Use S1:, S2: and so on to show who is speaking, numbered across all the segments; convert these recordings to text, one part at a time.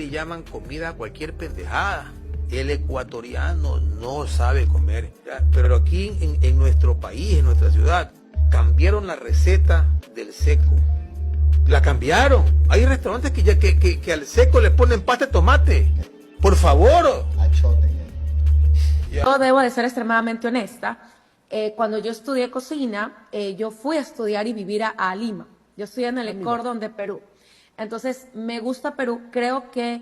S1: le llaman comida a cualquier pendejada. El ecuatoriano no sabe comer. Pero aquí en nuestro país, en nuestra ciudad, cambiaron la receta del seco. La cambiaron. Hay restaurantes que al seco le ponen pasta de tomate. Por favor.
S2: Yo debo de ser extremadamente honesta. Cuando yo estudié cocina, yo fui a estudiar y vivir a Lima. Yo estudié en el Cordón de Perú. Entonces, me gusta Perú. Creo que,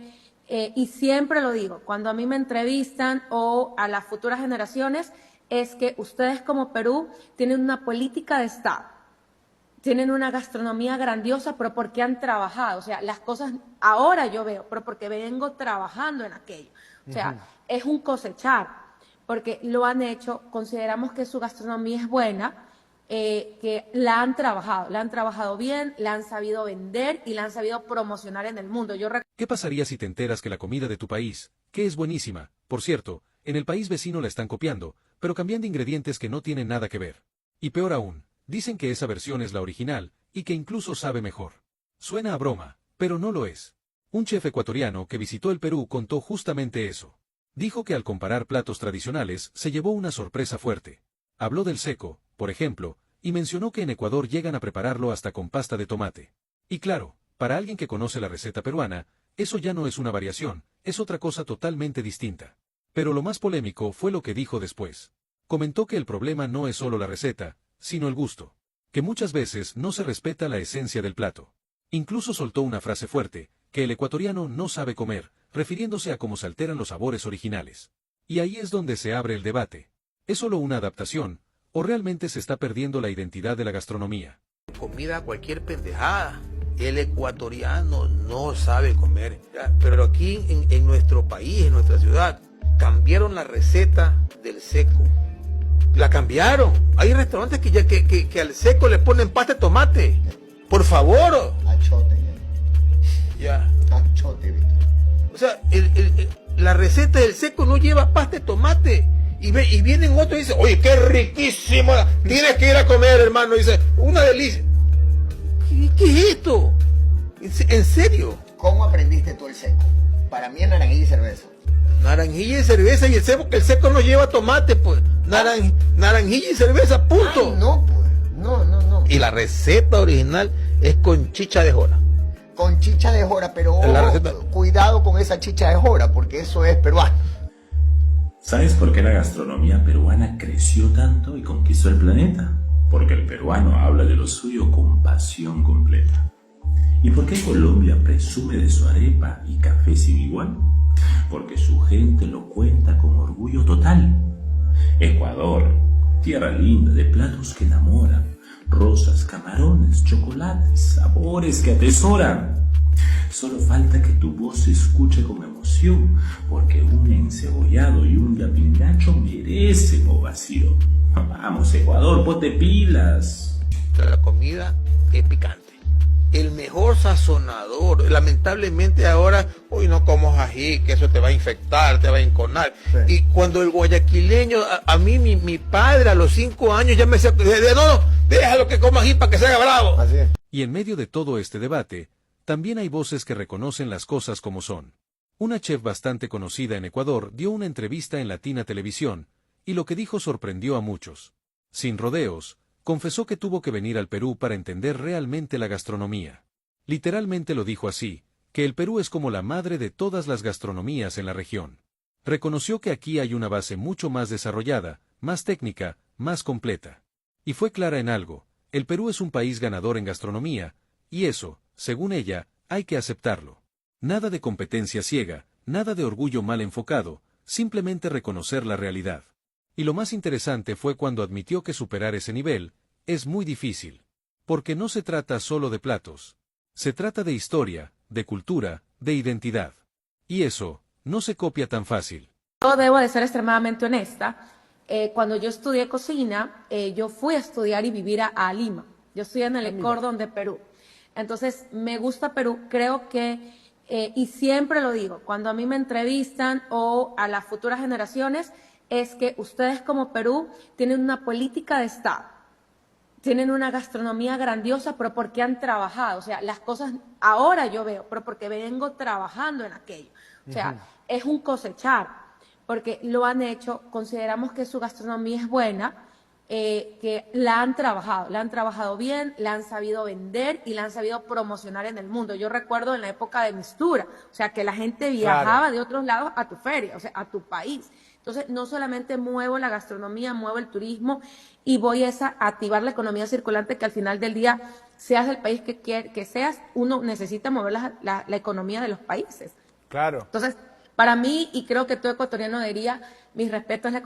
S2: y siempre lo digo, cuando a mí me entrevistan o a las futuras generaciones, es que ustedes como Perú tienen una política de Estado. Tienen una gastronomía grandiosa, pero porque han trabajado. O sea, las cosas ahora yo veo, pero porque vengo trabajando en aquello. O sea, es un cosechar, porque lo han hecho, consideramos que su gastronomía es buena, que la han trabajado bien, la han sabido vender y la han sabido promocionar en el mundo.
S3: ¿Qué pasaría si te enteras que la comida de tu país, que es buenísima, por cierto, en el país vecino la están copiando, pero cambiando ingredientes que no tienen nada que ver? Y peor aún, dicen que esa versión es la original, y que incluso sabe mejor. Suena a broma, pero no lo es. Un chef ecuatoriano que visitó el Perú contó justamente eso. Dijo que al comparar platos tradicionales se llevó una sorpresa fuerte. Habló del seco, por ejemplo, y mencionó que en Ecuador llegan a prepararlo hasta con pasta de tomate. Y claro, para alguien que conoce la receta peruana, eso ya no es una variación, es otra cosa totalmente distinta. Pero lo más polémico fue lo que dijo después. Comentó que el problema no es solo la receta, sino el gusto. Que muchas veces no se respeta la esencia del plato. Incluso soltó una frase fuerte, que el ecuatoriano no sabe comer, refiriéndose a cómo se alteran los sabores originales. Y ahí es donde se abre el debate. ¿Es solo una adaptación, o realmente se está perdiendo la identidad de la gastronomía?
S1: Comida a cualquier pendejada. El ecuatoriano no sabe comer. Pero aquí en nuestro país, en nuestra ciudad, cambiaron la receta del seco. La cambiaron. Hay restaurantes que al seco le ponen pasta de tomate. Por favor.
S4: Achote.
S1: Ya.
S4: Achote, Víctor.
S1: O sea, la receta del seco no lleva pasta de tomate. Y vienen otros y dicen, oye, qué riquísimo. Tienes que ir a comer, hermano. Y dice, una delicia. ¿Qué es esto? ¿En serio?
S4: ¿Cómo aprendiste tú el seco? Para mí es naranjilla y cerveza.
S1: Naranjilla y cerveza y el seco, que el seco no lleva tomate, pues. Naranjilla y cerveza, punto.
S4: Ay, no, pues. No.
S1: Y la receta original es con chicha de jora.
S4: Con chicha de jora, pero cuidado con esa chicha de jora, porque eso es peruano.
S5: ¿Sabes por qué la gastronomía peruana creció tanto y conquistó el planeta? Porque el peruano habla de lo suyo con pasión completa. ¿Y por qué Colombia presume de su arepa y café sin igual? Porque su gente lo cuenta con orgullo total. Ecuador, tierra linda de platos que enamoran, rosas, camarones, chocolates, sabores que atesoran. Solo falta que tu voz se escuche con emoción, porque un encebollado y un yapingacho merecen ovación. Vamos, Ecuador, ponte pilas.
S1: La comida es picante. El mejor sazonador. Lamentablemente ahora, hoy no comas ají, que eso te va a infectar, te va a enconar. Sí. Y cuando el guayaquileño, a mí mi padre a los 5 años ya me decía, no, déjalo que coma ají para que se haga bravo.
S4: Así es.
S3: Y en medio de todo este debate, también hay voces que reconocen las cosas como son. Una chef bastante conocida en Ecuador dio una entrevista en Latina Televisión, y lo que dijo sorprendió a muchos. Sin rodeos, confesó que tuvo que venir al Perú para entender realmente la gastronomía. Literalmente lo dijo así, que el Perú es como la madre de todas las gastronomías en la región. Reconoció que aquí hay una base mucho más desarrollada, más técnica, más completa. Y fue clara en algo, el Perú es un país ganador en gastronomía, y eso, según ella, hay que aceptarlo. Nada de competencia ciega, nada de orgullo mal enfocado, simplemente reconocer la realidad. Y lo más interesante fue cuando admitió que superar ese nivel es muy difícil. Porque no se trata solo de platos. Se trata de historia, de cultura, de identidad. Y eso, no se copia tan fácil.
S2: Yo debo de ser extremadamente honesta. Cuando yo estudié cocina, yo fui a estudiar y vivir a Lima. Yo estudié en el Cordón de Perú. Entonces, me gusta Perú. Creo que, y siempre lo digo, cuando a mí me entrevistan o a las futuras generaciones, es que ustedes como Perú tienen una política de Estado. tienen una gastronomía grandiosa, pero porque han trabajado. O sea, las cosas ahora yo veo, pero porque vengo trabajando en aquello. O sea, es un cosechar, porque lo han hecho, consideramos que su gastronomía es buena, que la han trabajado bien, la han sabido vender y la han sabido promocionar en el mundo. Yo recuerdo en la época de Mistura, o sea, que la gente viajaba de otros lados a tu feria, o sea, a tu país. Entonces, no solamente muevo la gastronomía, muevo el turismo y voy a activar la economía circulante, que al final del día, seas el país que seas, uno necesita mover la economía de los países.
S6: Claro.
S2: Entonces, para mí, y creo que todo ecuatoriano diría, mis respetos a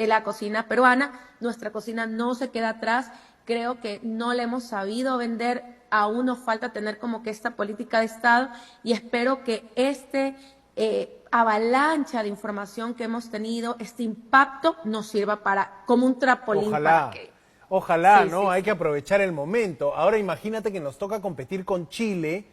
S2: la cocina peruana, nuestra cocina no se queda atrás, creo que no la hemos sabido vender, aún nos falta tener como que esta política de Estado, y espero que avalancha de información que hemos tenido, este impacto nos sirva como un trampolín para que...
S6: Ojalá, sí, ¿no? Sí, hay que aprovechar el momento. Ahora imagínate que nos toca competir con Chile.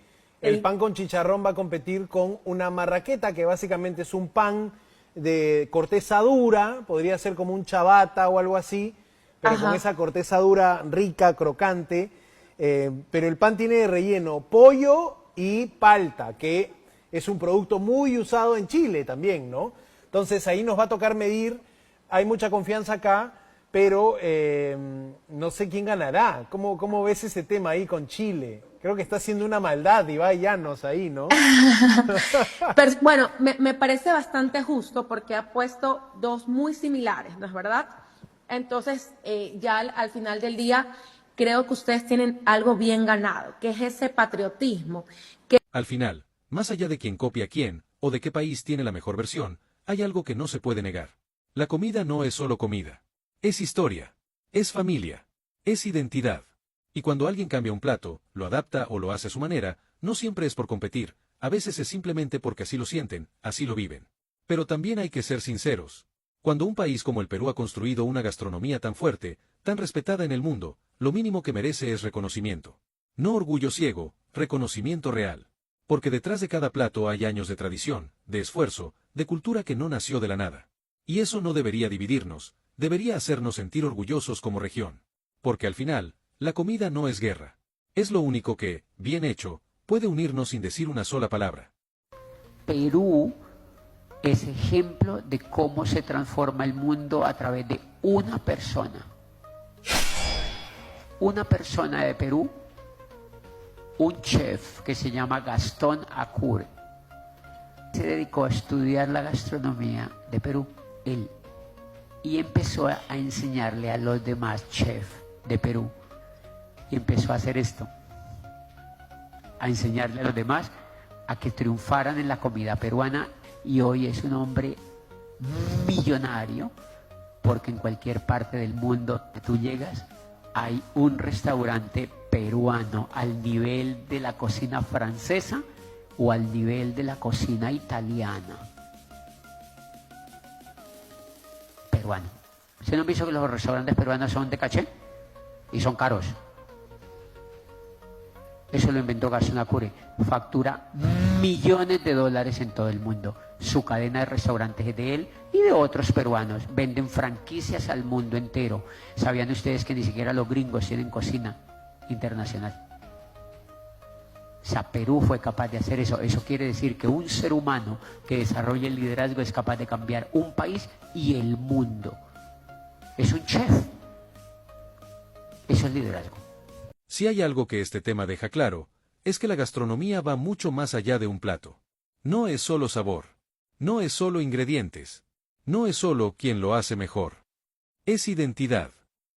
S6: El pan con chicharrón va a competir con una marraqueta, que básicamente es un pan de corteza dura, podría ser como un ciabatta o algo así, pero con esa corteza dura rica, crocante. Pero el pan tiene de relleno pollo y palta, que es un producto muy usado en Chile también, ¿no? Entonces ahí nos va a tocar medir, hay mucha confianza acá, pero no sé quién ganará. ¿Cómo ves ese tema ahí con Chile? Creo que está haciendo una maldad Ibai Llanos ahí, ¿no?
S2: Pero, bueno, me parece bastante justo porque ha puesto dos muy similares, ¿no es verdad? Entonces, ya al final del día, creo que ustedes tienen algo bien ganado, que es ese patriotismo.
S3: Al final, más allá de quién copia a quién, o de qué país tiene la mejor versión, hay algo que no se puede negar. La comida no es solo comida. Es historia. Es familia. Es identidad. Y cuando alguien cambia un plato, lo adapta o lo hace a su manera, no siempre es por competir, a veces es simplemente porque así lo sienten, así lo viven. Pero también hay que ser sinceros. Cuando un país como el Perú ha construido una gastronomía tan fuerte, tan respetada en el mundo, lo mínimo que merece es reconocimiento. No orgullo ciego, reconocimiento real. Porque detrás de cada plato hay años de tradición, de esfuerzo, de cultura que no nació de la nada. Y eso no debería dividirnos, debería hacernos sentir orgullosos como región. Porque al final, la comida no es guerra. Es lo único que, bien hecho, puede unirnos sin decir una sola palabra.
S7: Perú es ejemplo de cómo se transforma el mundo a través de una persona. Una persona de Perú, un chef que se llama Gastón Acure, se dedicó a estudiar la gastronomía de Perú, él, y empezó a enseñarle a los demás chefs de Perú. Y empezó a hacer esto, a enseñarle a los demás a que triunfaran en la comida peruana, y hoy es un hombre millonario, porque en cualquier parte del mundo que tú llegas hay un restaurante peruano al nivel de la cocina francesa o al nivel de la cocina italiana. Peruano. ¿Usted no ha visto que los restaurantes peruanos son de caché? Y son caros. Eso lo inventó Gastón Acure. Factura millones de dólares en todo el mundo. Su cadena de restaurantes es de él y de otros peruanos. Venden franquicias al mundo entero. ¿Sabían ustedes que ni siquiera los gringos tienen cocina internacional? O sea, Perú fue capaz de hacer eso. Eso quiere decir que un ser humano que desarrolla el liderazgo es capaz de cambiar un país y el mundo. Es un chef. Eso es liderazgo.
S3: Si hay algo que este tema deja claro, es que la gastronomía va mucho más allá de un plato. No es solo sabor. No es solo ingredientes. No es solo quien lo hace mejor. Es identidad.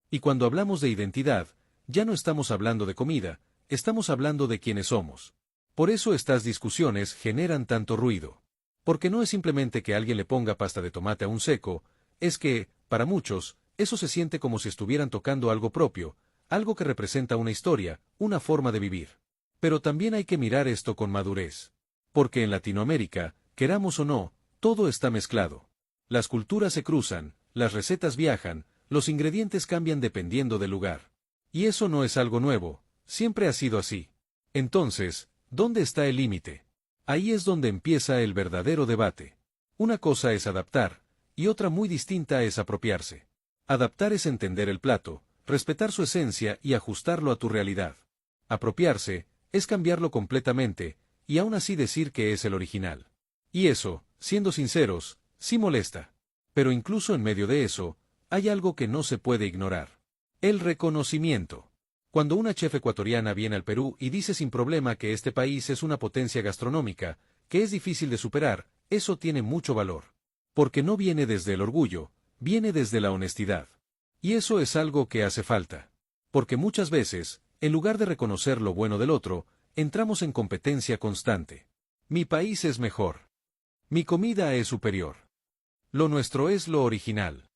S3: Y cuando hablamos de identidad, ya no estamos hablando de comida, estamos hablando de quiénes somos. Por eso estas discusiones generan tanto ruido. Porque no es simplemente que alguien le ponga pasta de tomate a un seco, es que, para muchos, eso se siente como si estuvieran tocando algo propio, algo que representa una historia, una forma de vivir. Pero también hay que mirar esto con madurez. Porque en Latinoamérica, queramos o no, todo está mezclado. Las culturas se cruzan, las recetas viajan, los ingredientes cambian dependiendo del lugar. Y eso no es algo nuevo, siempre ha sido así. Entonces, ¿dónde está el límite? Ahí es donde empieza el verdadero debate. Una cosa es adaptar, y otra muy distinta es apropiarse. Adaptar es entender el plato, respetar su esencia y ajustarlo a tu realidad. Apropiarse, es cambiarlo completamente, y aún así decir que es el original. Y eso, siendo sinceros, sí molesta. Pero incluso en medio de eso, hay algo que no se puede ignorar. El reconocimiento. Cuando una chef ecuatoriana viene al Perú y dice sin problema que este país es una potencia gastronómica, que es difícil de superar, eso tiene mucho valor. Porque no viene desde el orgullo, viene desde la honestidad. Y eso es algo que hace falta. Porque muchas veces, en lugar de reconocer lo bueno del otro, entramos en competencia constante. Mi país es mejor. Mi comida es superior. Lo nuestro es lo original.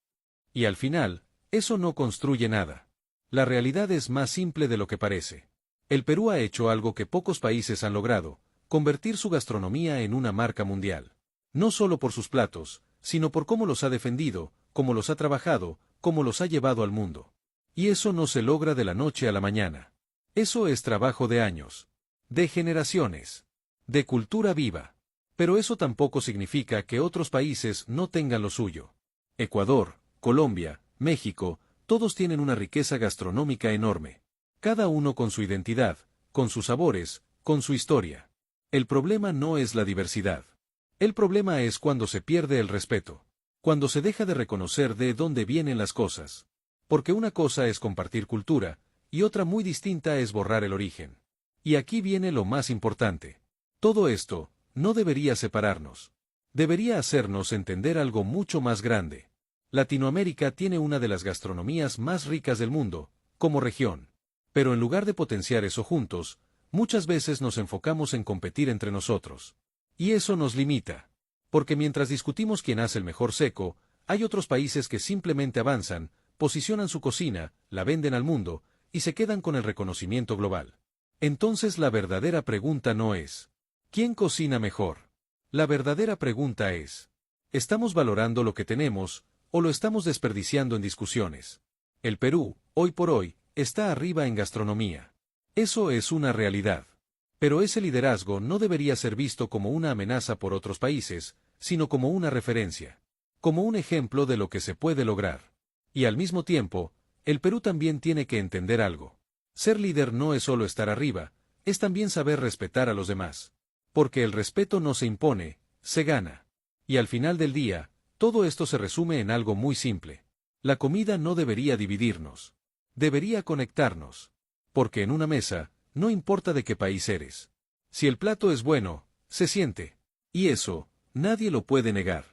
S3: Y al final, eso no construye nada. La realidad es más simple de lo que parece. El Perú ha hecho algo que pocos países han logrado, convertir su gastronomía en una marca mundial. No solo por sus platos, sino por cómo los ha defendido, cómo los ha trabajado, cómo los ha llevado al mundo. Y eso no se logra de la noche a la mañana. Eso es trabajo de años. De generaciones. De cultura viva. Pero eso tampoco significa que otros países no tengan lo suyo. Ecuador, Colombia, México, todos tienen una riqueza gastronómica enorme. Cada uno con su identidad, con sus sabores, con su historia. El problema no es la diversidad. El problema es cuando se pierde el respeto. Cuando se deja de reconocer de dónde vienen las cosas. Porque una cosa es compartir cultura, y otra muy distinta es borrar el origen. Y aquí viene lo más importante. Todo esto no debería separarnos. Debería hacernos entender algo mucho más grande. Latinoamérica tiene una de las gastronomías más ricas del mundo, como región. Pero en lugar de potenciar eso juntos, muchas veces nos enfocamos en competir entre nosotros. Y eso nos limita. Porque mientras discutimos quién hace el mejor seco, hay otros países que simplemente avanzan, posicionan su cocina, la venden al mundo, y se quedan con el reconocimiento global. Entonces la verdadera pregunta no es ¿quién cocina mejor? La verdadera pregunta es ¿estamos valorando lo que tenemos, o lo estamos desperdiciando en discusiones? El Perú, hoy por hoy, está arriba en gastronomía. Eso es una realidad. Pero ese liderazgo no debería ser visto como una amenaza por otros países, sino como una referencia. Como un ejemplo de lo que se puede lograr. Y al mismo tiempo, el Perú también tiene que entender algo. Ser líder no es solo estar arriba, es también saber respetar a los demás. Porque el respeto no se impone, se gana. Y al final del día, todo esto se resume en algo muy simple. La comida no debería dividirnos. Debería conectarnos. Porque en una mesa, no importa de qué país eres. Si el plato es bueno, se siente. Y eso, nadie lo puede negar.